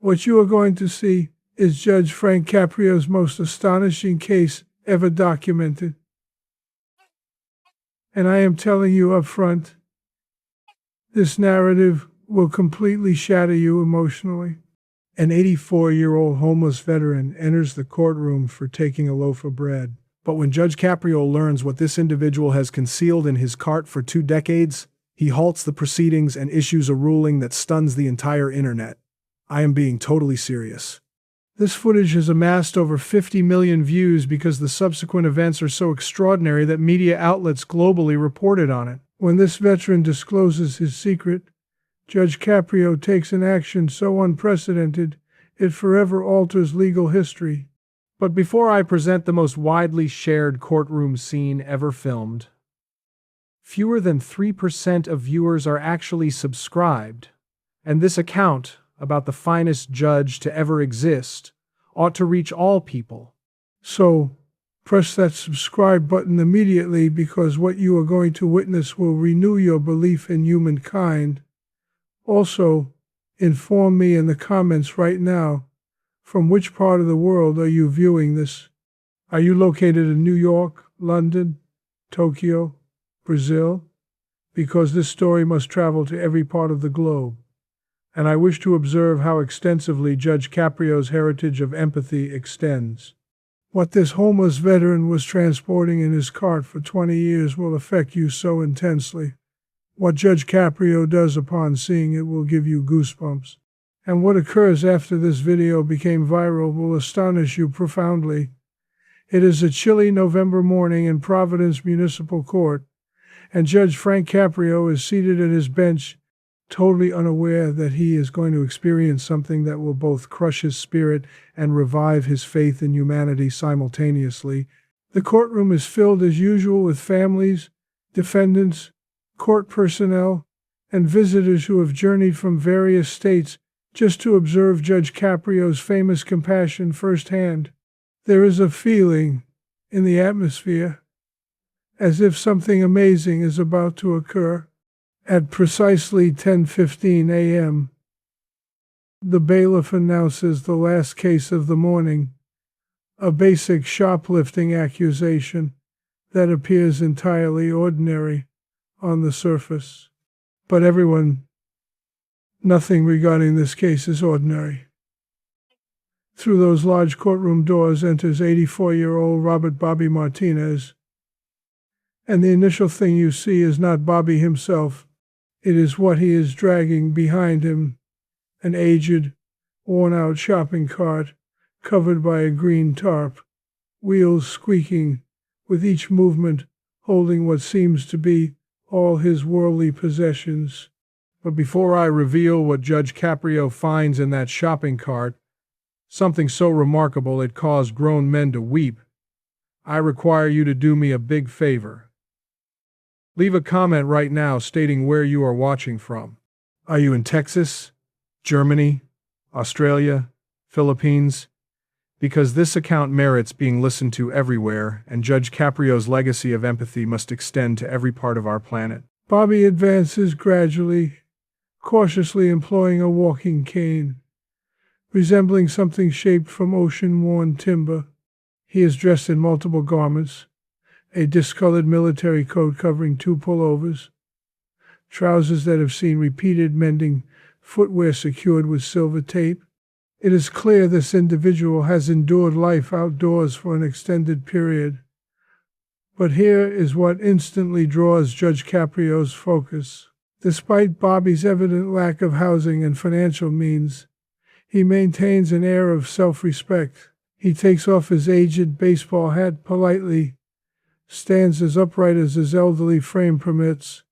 What you are going to see is Judge Frank Caprio's most astonishing case ever documented. And I am telling you up front, this narrative will completely shatter you emotionally. An 84-year-old homeless veteran enters the courtroom for taking a loaf of bread. But when Judge Caprio learns what this individual has concealed in his cart for 2 decades, he halts the proceedings and issues a ruling that stuns the entire internet. I am being totally serious. This footage has amassed over 50 million views because the subsequent events are so extraordinary that media outlets globally reported on it. When this veteran discloses his secret, Judge Caprio takes an action so unprecedented, it forever alters legal history. But before I present the most widely shared courtroom scene ever filmed, fewer than 3% of viewers are actually subscribed, and this account, about the finest judge to ever exist, ought to reach all people. So, press that subscribe button immediately because what you are going to witness will renew your belief in humankind. Also, inform me in the comments right now, from which part of the world are you viewing this? Are you located in New York, London, Tokyo, Brazil? Because this story must travel to every part of the globe. And I wish to observe how extensively Judge Caprio's heritage of empathy extends. What this homeless veteran was transporting in his cart for 20 years will affect you so intensely. What Judge Caprio does upon seeing it will give you goosebumps. And what occurs after this video became viral will astonish you profoundly. It is a chilly November morning in Providence Municipal Court, and Judge Frank Caprio is seated at his bench, totally unaware that he is going to experience something that will both crush his spirit and revive his faith in humanity simultaneously. The courtroom is filled as usual with families, defendants, court personnel, and visitors who have journeyed from various states just to observe Judge Caprio's famous compassion firsthand. There is a feeling in the atmosphere as if something amazing is about to occur. At precisely 10:15 a.m., the bailiff announces the last case of the morning, a basic shoplifting accusation that appears entirely ordinary on the surface. But nothing regarding this case is ordinary. Through those large courtroom doors enters 84-year-old Bobby Martinez, and the initial thing you see is not Bobby himself. It is what he is dragging behind him, an aged, worn-out shopping cart covered by a green tarp, wheels squeaking with each movement, holding what seems to be all his worldly possessions. But before I reveal what Judge Caprio finds in that shopping cart, something so remarkable it caused grown men to weep, I require you to do me a big favor. Leave a comment right now stating where you are watching from. Are you in Texas, Germany, Australia, Philippines? Because this account merits being listened to everywhere, and Judge Caprio's legacy of empathy must extend to every part of our planet. Bobby advances gradually, cautiously employing a walking cane, resembling something shaped from ocean-worn timber. He is dressed in multiple garments, a discolored military coat covering 2 pullovers, trousers that have seen repeated mending, footwear secured with silver tape. It is clear this individual has endured life outdoors for an extended period. But here is what instantly draws Judge Caprio's focus. Despite Bobby's evident lack of housing and financial means, he maintains an air of self-respect. He takes off his aged baseball hat politely, stands as upright as his elderly frame permits,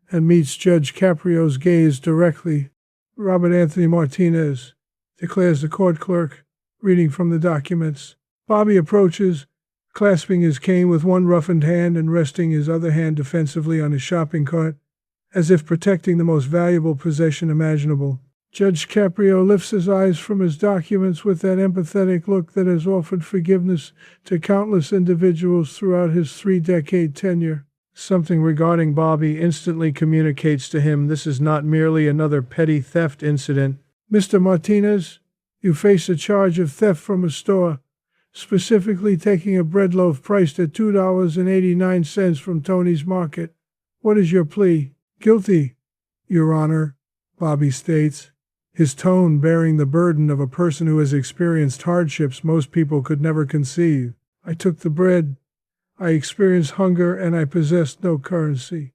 and meets Judge Caprio's gaze directly. Robert Anthony Martinez, declares the court clerk, reading from the documents. Bobby approaches, clasping his cane with one roughened hand and resting his other hand defensively on his shopping cart, as if protecting the most valuable possession imaginable. Judge Caprio lifts his eyes from his documents with that empathetic look that has offered forgiveness to countless individuals throughout his 3-decade tenure. Something regarding Bobby instantly communicates to him this is not merely another petty theft incident. Mr. Martinez, You face a charge of theft from a store, specifically taking a bread loaf priced at $2.89 from Tony's Market. What is your plea? Guilty, Your Honor, Bobby states, his tone bearing the burden of a person who has experienced hardships most people could never conceive. I took the bread. I experienced hunger and I possessed no currency.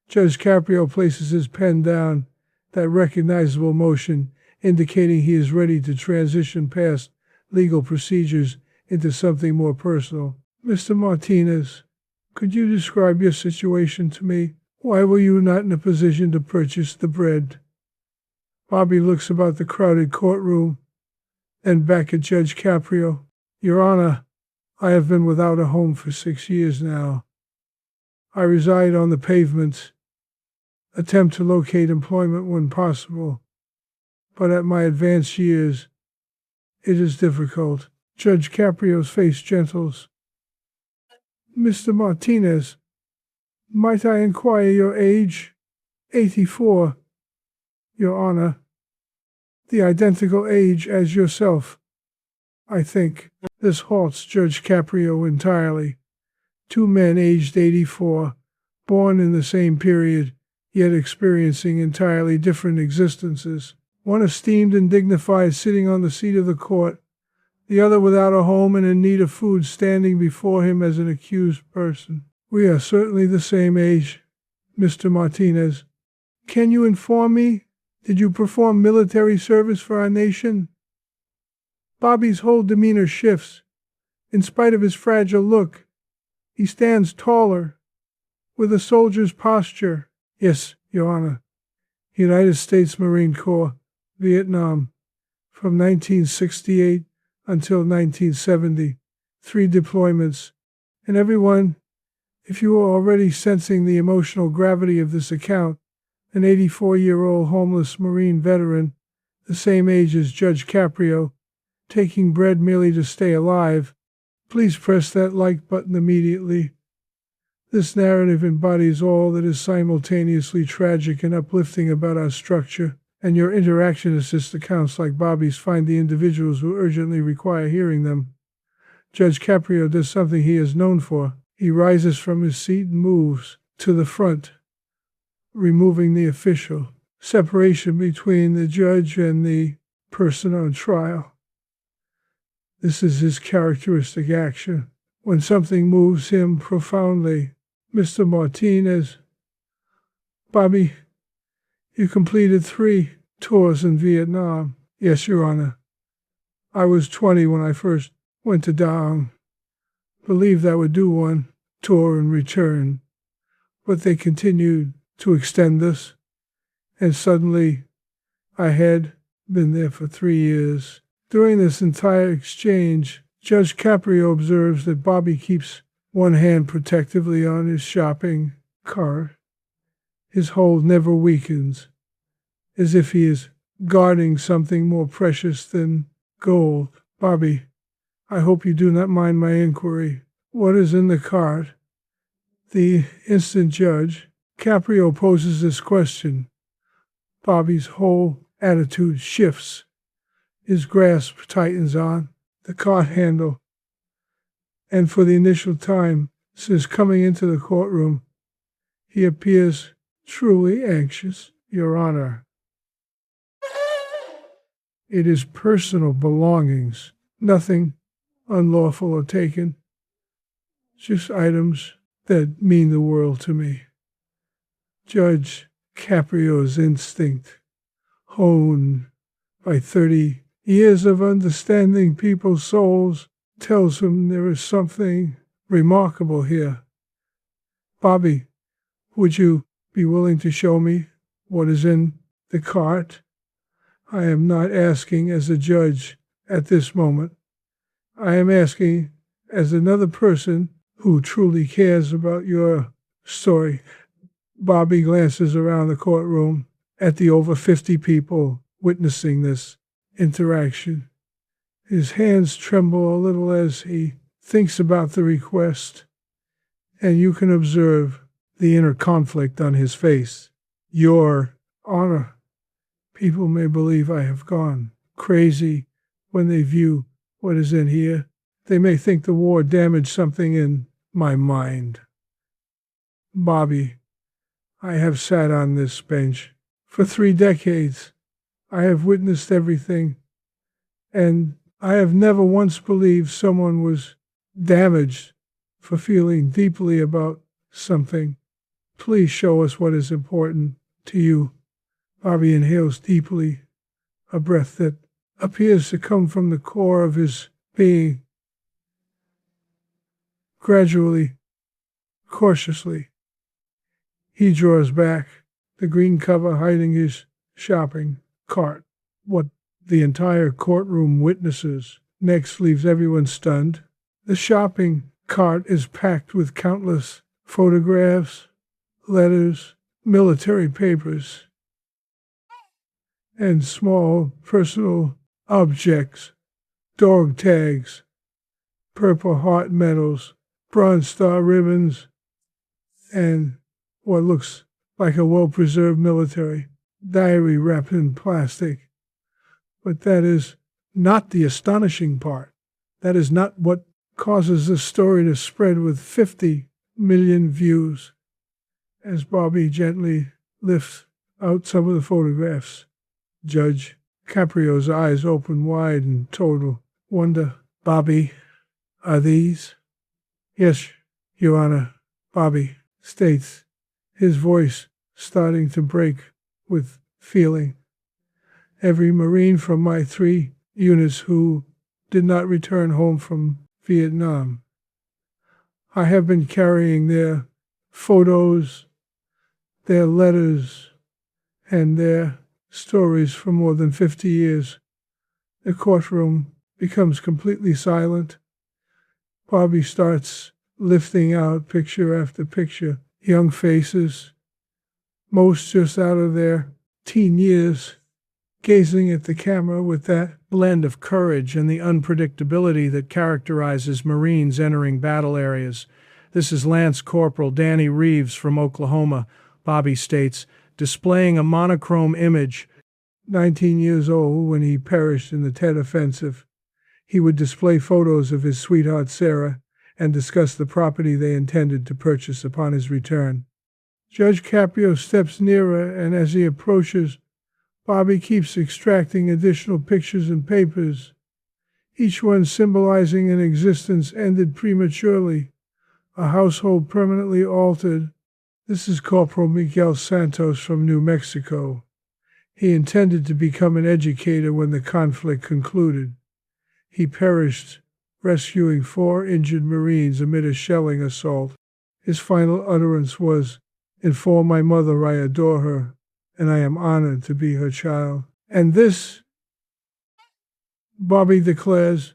Judge Caprio places his pen down, that recognizable motion indicating he is ready to transition past legal procedures into something more personal. Mr. Martinez, could you describe your situation to me? Why were you not in a position to purchase the bread? Bobby looks about the crowded courtroom, then back at Judge Caprio. Your Honor, I have been without a home for 6 years now. I reside on the pavements, attempt to locate employment when possible, but at my advanced years, it is difficult. Judge Caprio's face gentles. Mr. Martinez, might I inquire your age? 84, Your Honor. The identical age as yourself, I think. This halts Judge Caprio entirely. Two men aged 84, born in the same period, yet experiencing entirely different existences. One esteemed and dignified sitting on the seat of the court, the other without a home and in need of food standing before him as an accused person. We are certainly the same age, Mr. Martinez. Can you inform me? Did you perform military service for our nation? Bobby's whole demeanor shifts. In spite of his fragile look, he stands taller, with a soldier's posture. Yes, Your Honor. United States Marine Corps, Vietnam, from 1968 until 1970. 3 deployments. And everyone, if you are already sensing the emotional gravity of this account, an 84-year-old homeless Marine veteran, the same age as Judge Caprio, taking bread merely to stay alive, please press that like button immediately. This narrative embodies all that is simultaneously tragic and uplifting about our structure, and your interaction assist accounts like Bobby's find the individuals who urgently require hearing them. Judge Caprio does something he is known for. He rises from his seat and moves to the front, removing the official separation between the judge and the person on trial. This is his characteristic action. When something moves him profoundly, Mr. Martinez. Bobby, you completed 3 tours in Vietnam. Yes, Your Honor. I was 20 when I first went to Daang. Believed I would do 1 tour and return, but they continued to extend this, and suddenly I had been there for 3 years. During this entire exchange, Judge Caprio observes that Bobby keeps one hand protectively on his shopping cart. His hold never weakens, as if he is guarding something more precious than gold. Bobby, I hope you do not mind my inquiry. What is in the cart? The instant Judge Caprio poses this question, Bobby's whole attitude shifts. His grasp tightens on the cart handle, and for the initial time since coming into the courtroom, he appears truly anxious. Your Honor, it is personal belongings, nothing unlawful or taken, just items that mean the world to me. Judge Caprio's instinct, honed by 30 years of understanding people's souls, tells him there is something remarkable here. Bobby, would you be willing to show me what is in the cart? I am not asking as a judge at this moment. I am asking as another person who truly cares about your story. Bobby glances around the courtroom at the over 50 people witnessing this interaction. His hands tremble a little as he thinks about the request, and you can observe the inner conflict on his face. Your Honor, people may believe I have gone crazy, When they view what is in here, they may think the war damaged something in my mind. Bobby, I have sat on this bench for 3 decades. I have witnessed everything, and I have never once believed someone was damaged for feeling deeply about something. Please show us what is important to you. Bobby inhales deeply, a breath that appears to come from the core of his being. Gradually, cautiously, he draws back, the green cover hiding his shopping cart. What the entire courtroom witnesses next leaves everyone stunned. The shopping cart is packed with countless photographs, letters, military papers, and small personal objects, dog tags, Purple Heart medals, Bronze Star ribbons, and what looks like a well-preserved military diary wrapped in plastic. But that is not the astonishing part. That is not what causes this story to spread with 50 million views. As Bobby gently lifts out some of the photographs, Judge Caprio's eyes open wide in total wonder. Bobby, are these? Yes, Your Honor, Bobby states, his voice starting to break with feeling. Every Marine from my 3 units who did not return home from Vietnam. I have been carrying their photos, their letters, and their stories for more than 50 years. The courtroom becomes completely silent. Bobby starts lifting out picture after picture, young faces, most just out of their teen years, gazing at the camera with that blend of courage and the unpredictability that characterizes Marines entering battle areas. This is Lance Corporal Danny Reeves from Oklahoma, Bobby states, displaying a monochrome image. 19 years old when he perished in the Tet Offensive, he would display photos of his sweetheart Sarah and discuss the property they intended to purchase upon his return. Judge Caprio steps nearer, and as he approaches, Bobby keeps extracting additional pictures and papers, each one symbolizing an existence ended prematurely, a household permanently altered. This is Corporal Miguel Santos from New Mexico. He intended to become an educator when the conflict concluded. He perished, rescuing 4 injured Marines amid a shelling assault. His final utterance was, "Inform my mother I adore her, and I am honored to be her child." And this, Bobby declares,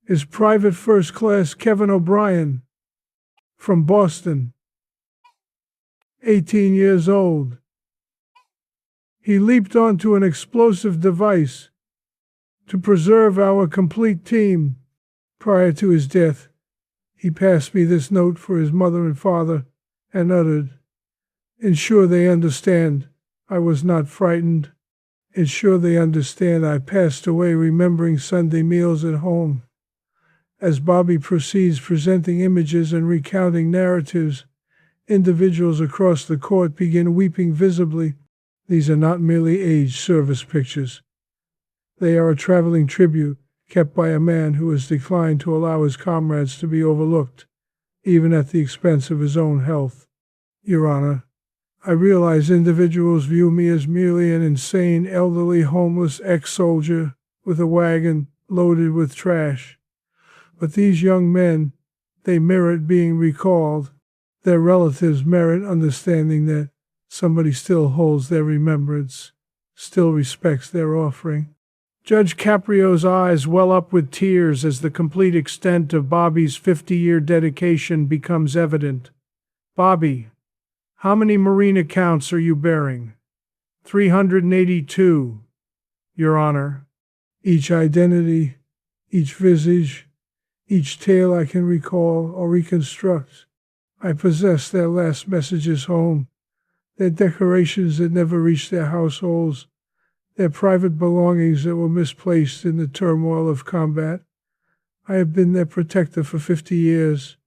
is Private First Class Kevin O'Brien from Boston, 18 years old. He leaped onto an explosive device to preserve our complete team. Prior to his death, he passed me this note for his mother and father and uttered, "Ensure they understand I was not frightened. Ensure they understand I passed away remembering Sunday meals at home." As Bobby proceeds presenting images and recounting narratives, individuals across the court begin weeping visibly. These are not merely aged service pictures. They are a traveling tribute kept by a man who has declined to allow his comrades to be overlooked, even at the expense of his own health. Your Honor, I realize individuals view me as merely an insane, elderly, homeless ex-soldier with a wagon loaded with trash. But these young men, they merit being recalled. Their relatives merit understanding that somebody still holds their remembrance, still respects their offering. Judge Caprio's eyes well up with tears as the complete extent of Bobby's 50-year dedication becomes evident. Bobby, how many Marine accounts are you bearing? 382, Your Honor. Each identity, each visage, each tale I can recall or reconstruct. I possess their last messages home, their decorations that never reached their households, Their private belongings that were misplaced in the turmoil of combat. I have been their protector for 50 years.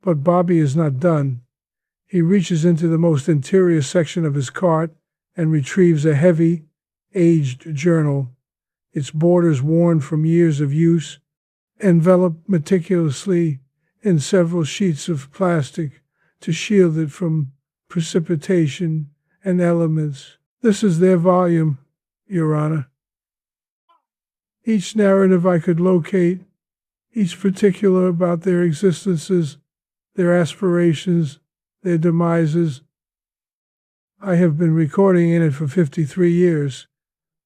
But Bobby is not done. He reaches into the most interior section of his cart and retrieves a heavy, aged journal, its borders worn from years of use, enveloped meticulously in several sheets of plastic to shield it from precipitation and elements. This is their volume, Your Honor. Each narrative I could locate, each particular about their existences, their aspirations, their demises. I have been recording in it for 53 years,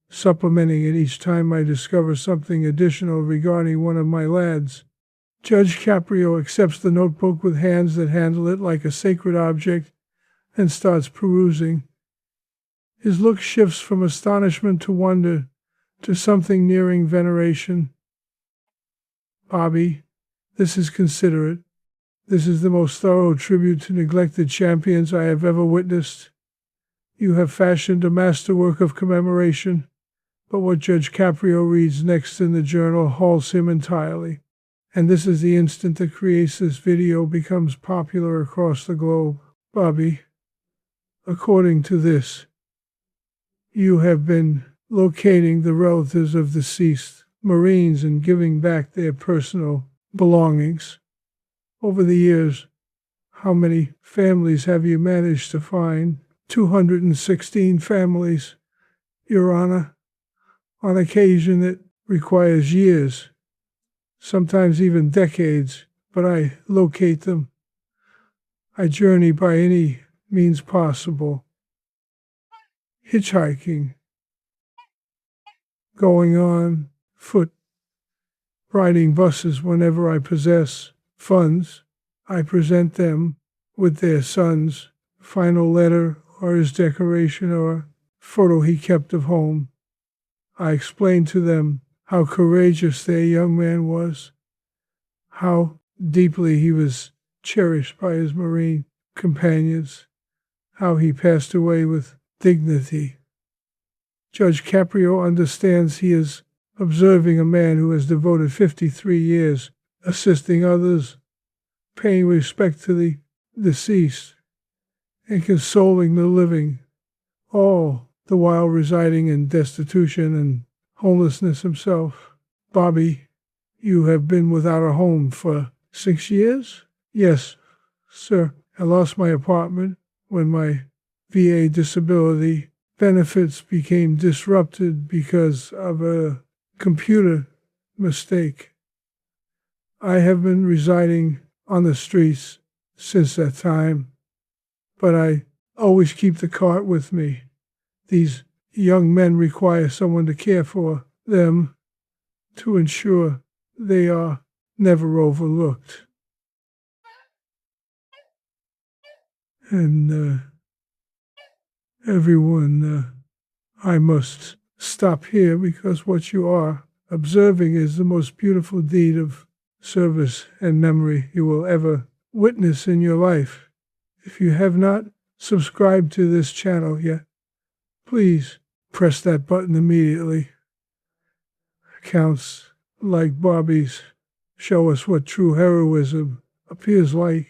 supplementing it each time I discover something additional regarding one of my lads. Judge Caprio accepts the notebook with hands that handle it like a sacred object and starts perusing. His look shifts from astonishment to wonder to something nearing veneration. Bobby, this is considerate. This is the most thorough tribute to neglected champions I have ever witnessed. You have fashioned a masterwork of commemoration, but what Judge Caprio reads next in the journal halts him entirely. And this is the instant that creates this video becomes popular across the globe. Bobby, according to this, you have been locating the relatives of deceased Marines and giving back their personal belongings. Over the years, how many families have you managed to find? 216 families, Your Honor. On occasion, it requires years, sometimes even decades, but I locate them. I journey by any means possible. Hitchhiking, going on foot, riding buses whenever I possess funds. I present them with their son's final letter or his decoration or photo he kept of home. I explain to them how courageous their young man was, how deeply he was cherished by his Marine companions, how he passed away with dignity. Judge Caprio understands he is observing a man who has devoted 53 years assisting others, paying respect to the deceased, and consoling the living, all the while residing in destitution and homelessness himself. Bobby, you have been without a home for 6 years? Yes, sir. I lost my apartment when my VA disability benefits became disrupted because of a computer mistake. I have been residing on the streets since that time, but I always keep the cart with me. These young men require someone to care for them, to ensure they are never overlooked. And everyone, I must stop here because what you are observing is the most beautiful deed of service and memory you will ever witness in your life. If you have not subscribed to this channel yet, please press that button immediately. Accounts like Bobby's show us what true heroism appears like,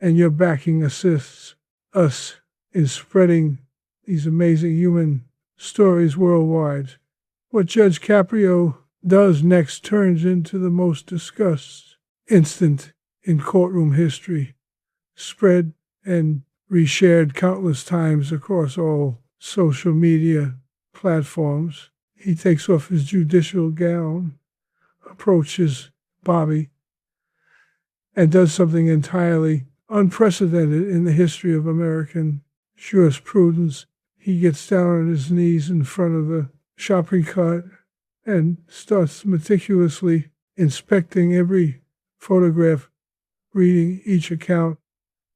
and your backing assists us in spreading these amazing human stories worldwide. What Judge Caprio does next turns into the most discussed instant in courtroom history, spread and reshared countless times across all social media platforms. He takes off his judicial gown, approaches Bobby, and does something entirely unprecedented in the history of American jurisprudence. He gets down on his knees in front of the shopping cart and starts meticulously inspecting every photograph, reading each account,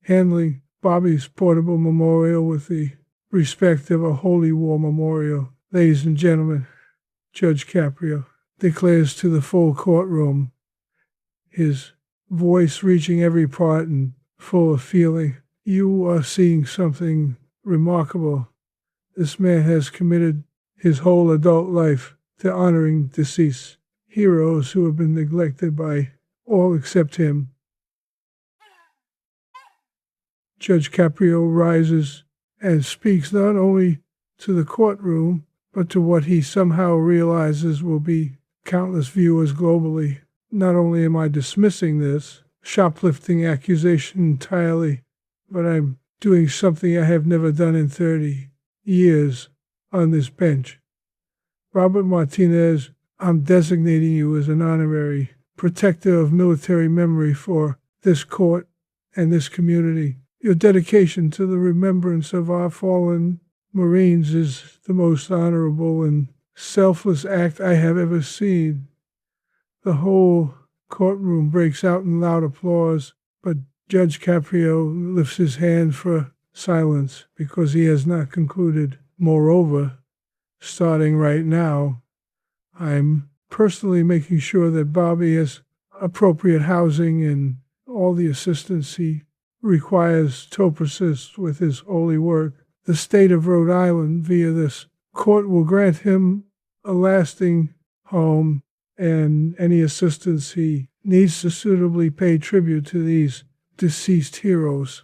handling Bobby's portable memorial with the respect of a holy war memorial. Ladies and gentlemen, Judge Caprio declares to the full courtroom, his voice reaching every part and full of feeling, "You are seeing something remarkable. This man has committed his whole adult life to honoring deceased heroes who have been neglected by all except him. Judge Caprio rises and speaks not only to the courtroom, but to what he somehow realizes will be countless viewers globally. Not only am I dismissing this shoplifting accusation entirely, but I'm doing something I have never done in 30 years on this bench. Robert Martinez, I'm designating you as an honorary protector of military memory for this court and this community. Your dedication to the remembrance of our fallen Marines is the most honorable and selfless act I have ever seen. The whole courtroom breaks out in loud applause, but Judge Caprio lifts his hand for silence because he has not concluded. Moreover, starting right now, I'm personally making sure that Bobby has appropriate housing and all the assistance he requires to persist with his holy work. The state of Rhode Island, via this court, will grant him a lasting home and any assistance he needs to suitably pay tribute to these deceased heroes.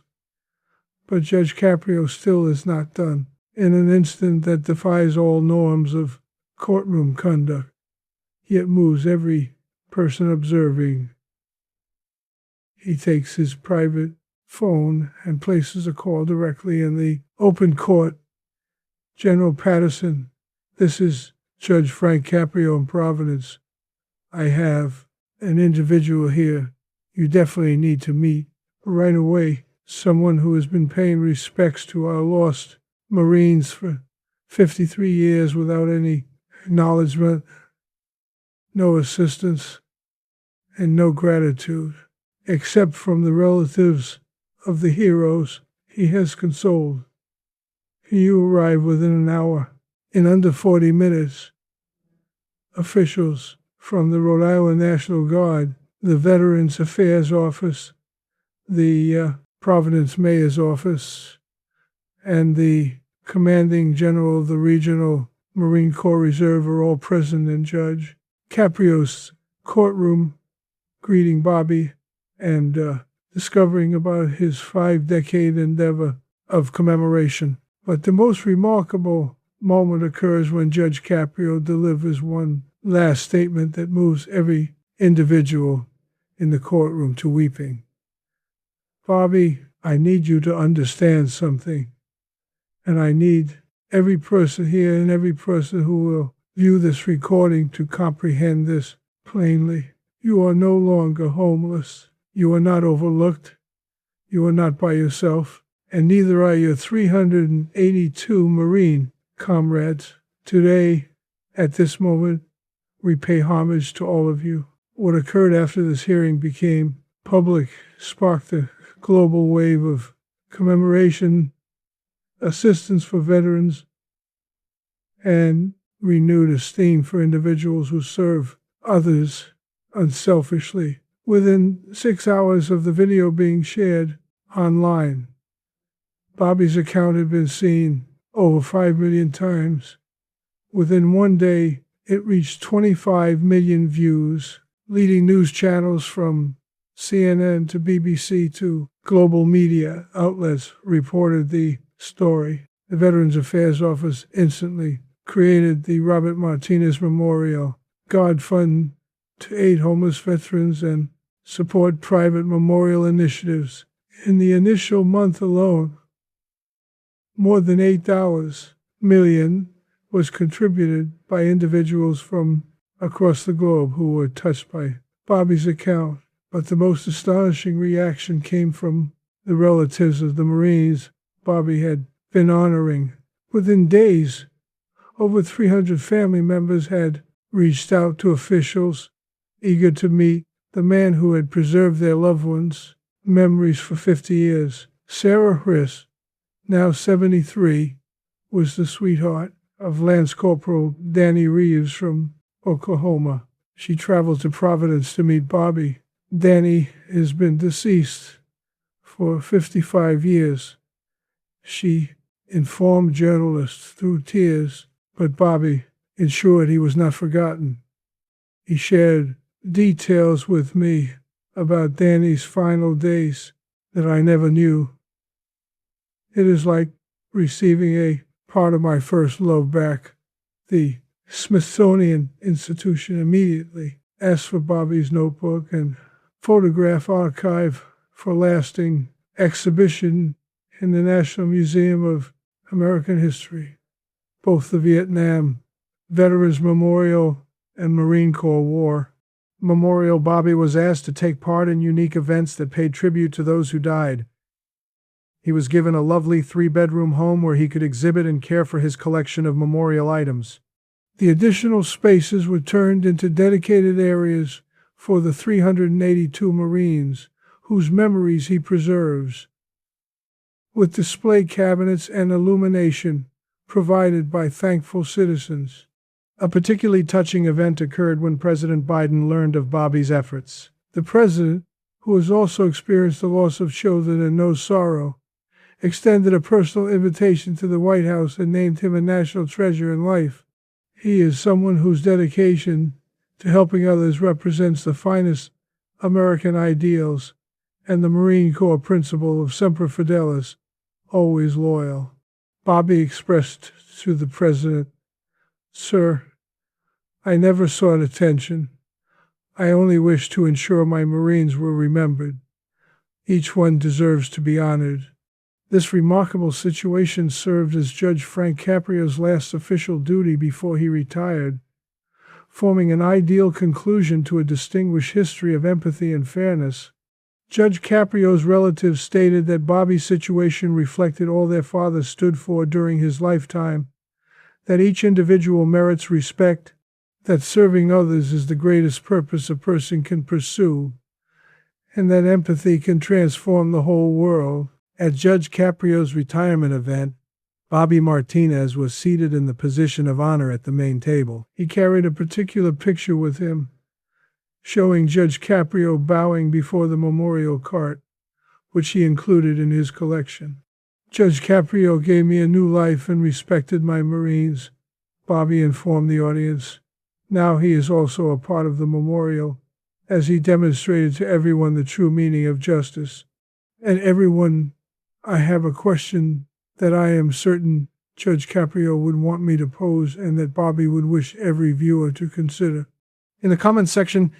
But Judge Caprio still is not done. In an instant that defies all norms of courtroom conduct, yet moves every person observing, he takes his private phone and places a call directly in the open court. General Patterson, this is Judge Frank Caprio in Providence. I have an individual here you definitely need to meet right away, someone who has been paying respects to our lost Marines for 53 years without any acknowledgement, no assistance, and no gratitude, except from the relatives of the heroes he has consoled. You arrive within an hour. In under 40 minutes, officials from the Rhode Island National Guard, the Veterans Affairs Office, the Providence Mayor's Office, and the Commanding General of the Regional Marine Corps Reserve are all present in Judge Caprio's courtroom, greeting Bobby and discovering about his 5-decade endeavor of commemoration. But the most remarkable moment occurs when Judge Caprio delivers one last statement that moves every individual in the courtroom to weeping. Bobby, I need you to understand something, and I need every person here and every person who will view this recording to comprehend this plainly. You are no longer homeless. You are not overlooked. You are not by yourself, and neither are your 382 Marine comrades. Today, at this moment, we pay homage to all of you. What occurred after this hearing became public, sparked a global wave of commemoration, assistance for veterans, and renewed esteem for individuals who serve others unselfishly. Within 6 hours of the video being shared online, Bobby's account had been seen over 5 million times. Within one day, it reached 25 million views. Leading news channels from CNN to BBC to global media outlets reported the story. The Veterans Affairs Office instantly created the Robert Martinez Memorial Guard Fund to aid homeless veterans and support private memorial initiatives. In the initial month alone, more than $8 million was contributed by individuals from across the globe who were touched by Bobby's account. But the most astonishing reaction came from the relatives of the Marines Bobby had been honoring. Within days, over 300 family members had reached out to officials eager to meet the man who had preserved their loved ones' memories for 50 years. Sarah Hriss, now 73, was the sweetheart of Lance Corporal Danny Reeves from Oklahoma. She traveled to Providence to meet Bobby. Danny has been deceased for 55 years. She informed journalists through tears But Bobby ensured he was not forgotten. He shared details with me about Danny's final days that I never knew. It is like receiving a part of my first love back. The Smithsonian Institution immediately asked for Bobby's notebook and photograph archive for lasting exhibition in the National Museum of American History. Both the Vietnam Veterans Memorial and Marine Corps War Memorial. Bobby was asked to take part in unique events that paid tribute to those who died. He was given a lovely 3-bedroom home where he could exhibit and care for his collection of memorial items. The additional spaces were turned into dedicated areas for the 382 Marines whose memories he preserves, with display cabinets and illumination provided by thankful citizens. A particularly touching event occurred when President Biden learned of Bobby's efforts. The president, who has also experienced the loss of children and knows sorrow, extended a personal invitation to the White House and named him a national treasure in life. He is someone whose dedication to helping others represents the finest American ideals and the Marine Corps principle of semper fidelis, always loyal. Bobby expressed to the president, "Sir, I never sought attention. I only wished to ensure my Marines were remembered. Each one deserves to be honored." This remarkable situation served as Judge Frank Caprio's last official duty before he retired, forming an ideal conclusion to a distinguished history of empathy and fairness. Judge Caprio's relatives stated that Bobby's situation reflected all their father stood for during his lifetime, that each individual merits respect, that serving others is the greatest purpose a person can pursue, and that empathy can transform the whole world. At Judge Caprio's retirement event, Bobby Martinez was seated in the position of honor at the main table. He carried a particular picture with him, showing Judge Caprio bowing before the memorial cart, which he included in his collection. "Judge Caprio gave me a new life and respected my Marines," Bobby informed the audience. "Now he is also a part of the memorial, as he demonstrated to everyone the true meaning of justice. And everyone, I have a question that I am certain Judge Caprio would want me to pose and that Bobby would wish every viewer to consider." In the comments section,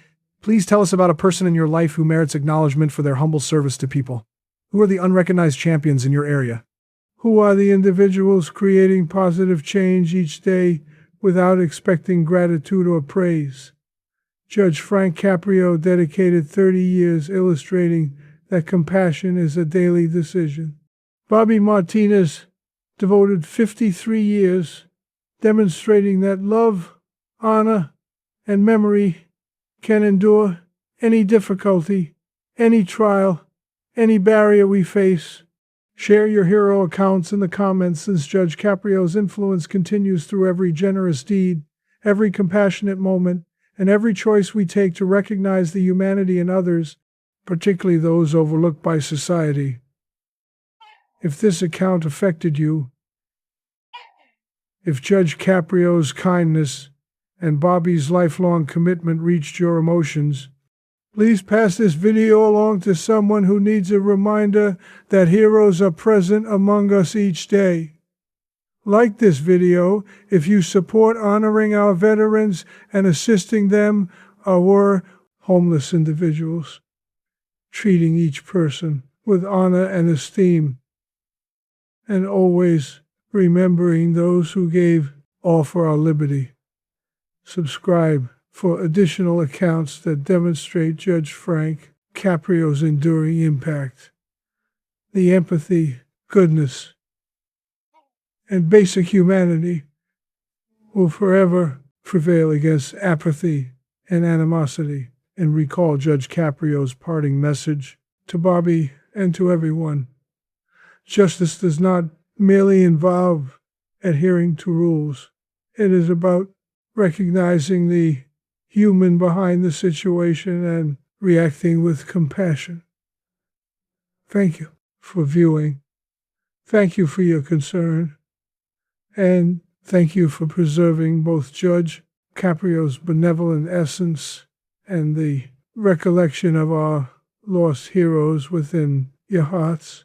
please tell us about a person in your life who merits acknowledgement for their humble service to people. Who are the unrecognized champions in your area? Who are the individuals creating positive change each day without expecting gratitude or praise? Judge Frank Caprio dedicated 30 years illustrating that compassion is a daily decision. Bobby Martinez devoted 53 years demonstrating that love, honor, and memory can endure any difficulty, any trial, any barrier we face. Share your hero accounts in the comments, since Judge Caprio's influence continues through every generous deed, every compassionate moment, and every choice we take to recognize the humanity in others, particularly those overlooked by society. If this account affected you, if Judge Caprio's kindness and Bobby's lifelong commitment reached your emotions, please pass this video along to someone who needs a reminder that heroes are present among us each day. Like this video if you support honoring our veterans and assisting them or homeless individuals, treating each person with honor and esteem, and always remembering those who gave all for our liberty. Subscribe for additional accounts that demonstrate Judge Frank Caprio's enduring impact. The empathy, goodness, and basic humanity will forever prevail against apathy and animosity. And recall Judge Caprio's parting message to Bobby and to everyone. Justice does not merely involve adhering to rules. It is about recognizing the human behind the situation and reacting with compassion. Thank you for viewing. Thank you for your concern. And Thank you for preserving both Judge Caprio's benevolent essence and the recollection of our lost heroes within your hearts.